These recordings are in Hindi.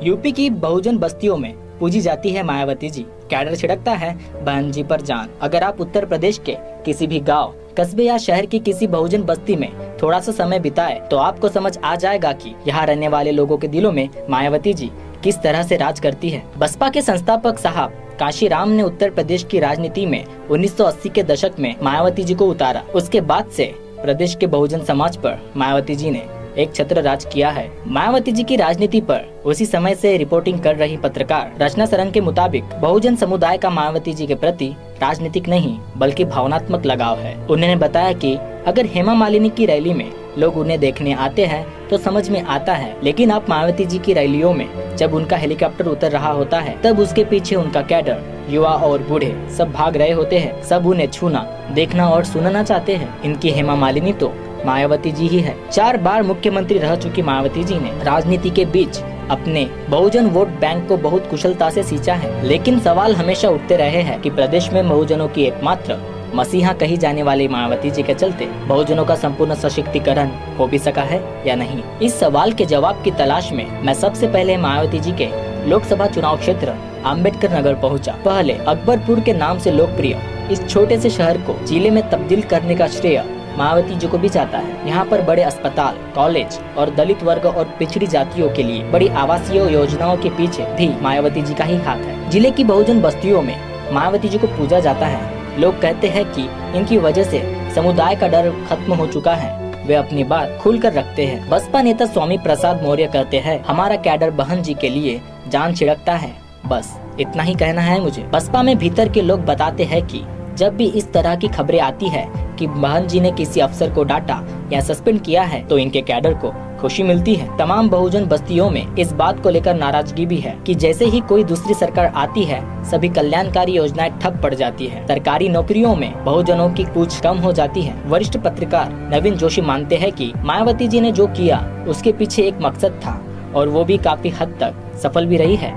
यूपी की बहुजन बस्तियों में पूजी जाती है मायावती जी। कैडर छिड़कता है बहन जी पर जान। अगर आप उत्तर प्रदेश के किसी भी गांव, कस्बे या शहर की किसी बहुजन बस्ती में थोड़ा सा समय बिताए तो आपको समझ आ जाएगा कि यहाँ रहने वाले लोगों के दिलों में मायावती जी किस तरह से राज करती है। बसपा के संस्थापक साहब काशीराम ने उत्तर प्रदेश की राजनीति में 1980 के दशक में मायावती जी को उतारा। उसके बाद से प्रदेश के बहुजन समाज पर मायावती जी ने एक छत्र राज किया है। मायावती जी की राजनीति पर उसी समय से रिपोर्टिंग कर रही पत्रकार रचना सरंग के मुताबिक बहुजन समुदाय का मायावती जी के प्रति राजनीतिक नहीं बल्कि भावनात्मक लगाव है। उन्होंने बताया कि अगर हेमा मालिनी की रैली में लोग उन्हें देखने आते हैं तो समझ में आता है, लेकिन आप मायावती जी की रैलियों में जब उनका हेलीकॉप्टर उतर रहा होता है तब उसके पीछे उनका कैडर, युवा और बूढ़े सब भाग रहे होते हैं। सब उन्हें छूना, देखना और सुनना चाहते हैं। इनकी हेमा मालिनी तो मायावती जी ही है। 4 बार मुख्यमंत्री रह चुकी मायावती जी ने राजनीति के बीच अपने बहुजन वोट बैंक को बहुत कुशलता से सींचा है। लेकिन सवाल हमेशा उठते रहे हैं कि प्रदेश में बहुजनों की एकमात्र मसीहा कही जाने वाली मायावती जी के चलते बहुजनों का संपूर्ण सशक्तिकरण हो भी सका है या नहीं। इस सवाल के जवाब की तलाश में मैं सबसे पहले मायावती जी के लोकसभा चुनाव क्षेत्र अम्बेडकर नगर पहुंचा। पहले अकबरपुर के नाम से लोकप्रिय इस छोटे से शहर को जिले में तब्दील करने का श्रेय मायावती जी को भी जाता है। यहाँ पर बड़े अस्पताल, कॉलेज और दलित वर्ग और पिछड़ी जातियों के लिए बड़ी आवासीय योजनाओं के पीछे भी मायावती जी का ही हाथ है। जिले की बहुजन बस्तियों में मायावती जी को पूजा जाता है। लोग कहते हैं कि इनकी वजह से समुदाय का डर खत्म हो चुका है। वे अपनी बात खुलकर रखते हैं। बसपा नेता स्वामी प्रसाद मौर्य कहते हैं, हमारा कैडर बहन जी के लिए जान छिड़कता है। बस इतना ही कहना है मुझे। बसपा में भीतर के लोग बताते हैं कि जब भी इस तरह की खबरें आती है कि बहन जी ने किसी अफसर को डांटा या सस्पेंड किया है तो इनके कैडर को खुशी मिलती है। तमाम बहुजन बस्तियों में इस बात को लेकर नाराजगी भी है कि जैसे ही कोई दूसरी सरकार आती है सभी कल्याणकारी योजनाएं ठप पड़ जाती है। सरकारी नौकरियों में बहुजनों की कूच कम हो जाती है। वरिष्ठ पत्रकार नवीन जोशी मानते हैं कि मायावती जी ने जो किया उसके पीछे एक मकसद था और वो भी काफी हद तक सफल भी रही है।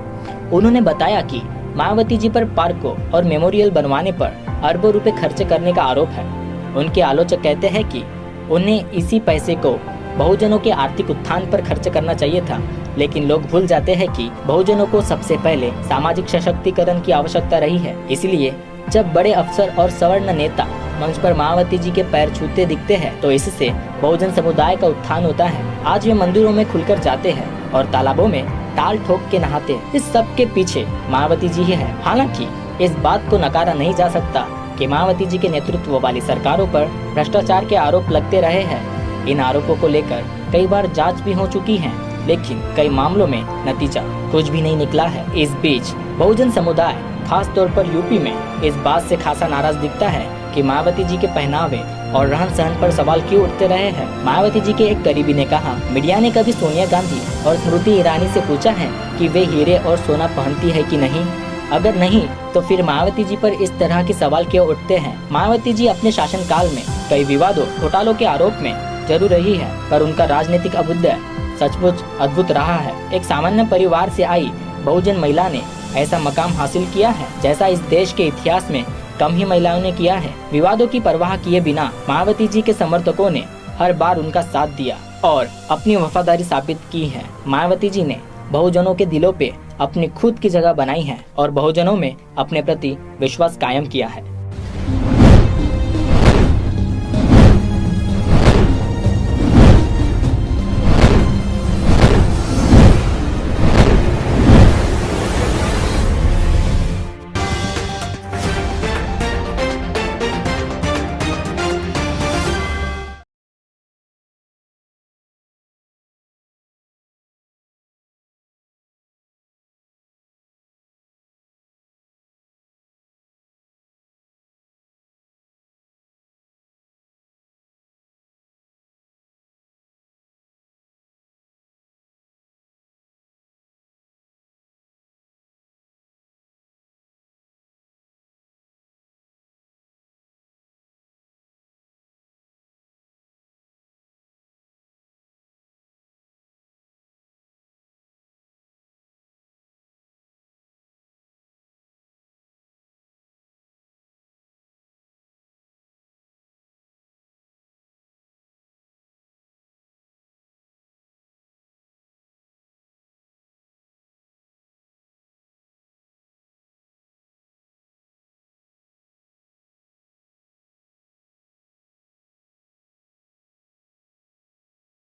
उन्होंने बताया कि मायावती जी पर पार्कों और मेमोरियल बनवाने पर अरबों रुपए खर्च करने का आरोप है। उनके आलोचक कहते हैं कि उन्हें इसी पैसे को बहुजनों के आर्थिक उत्थान पर खर्च करना चाहिए था, लेकिन लोग भूल जाते हैं कि बहुजनों को सबसे पहले सामाजिक सशक्तिकरण की आवश्यकता रही है। इसलिए जब बड़े अफसर और सवर्ण नेता मंच पर मायावती जी के पैर छूते दिखते हैं तो इससे बहुजन समुदाय का उत्थान होता है। आज वे मंदिरों में खुलकर जाते हैं और तालाबों में टाल ठोक के नहाते हैं। इस सब के पीछे मायावती जी ही है। हालांकि इस बात को नकारा नहीं जा सकता कि मायावती जी के नेतृत्व वाली सरकारों पर भ्रष्टाचार के आरोप लगते रहे हैं। इन आरोपों को लेकर कई बार जांच भी हो चुकी है, लेकिन कई मामलों में नतीजा कुछ भी नहीं निकला है। इस बीच बहुजन समुदाय खास तौर पर यूपी में इस बात से खासा नाराज दिखता है कि मायावती जी के पहनावे और रहन सहन पर सवाल क्यों उठते रहे हैं। मायावती जी के एक करीबी ने कहा, मीडिया ने कभी सोनिया गांधी और स्मृति ईरानी से पूछा है कि वे हीरे और सोना पहनती है कि नहीं? अगर नहीं तो फिर मायावती जी पर इस तरह के सवाल क्यों उठते हैं? मायावती जी अपने शासनकाल में कई विवादों, घोटालों के आरोप में जरूर रही है, पर उनका राजनीतिक अभ्युदय सचमुच अद्भुत रहा है। एक सामान्य परिवार से आई बहुजन महिला ने ऐसा मकाम हासिल किया है जैसा इस देश के इतिहास में कम ही महिलाओं ने किया है। विवादों की परवाह किए बिना मायावती जी के समर्थकों ने हर बार उनका साथ दिया और अपनी वफादारी साबित की है। मायावती जी ने बहुजनों के दिलों पे अपनी खुद की जगह बनाई है और बहुजनों में अपने प्रति विश्वास कायम किया है।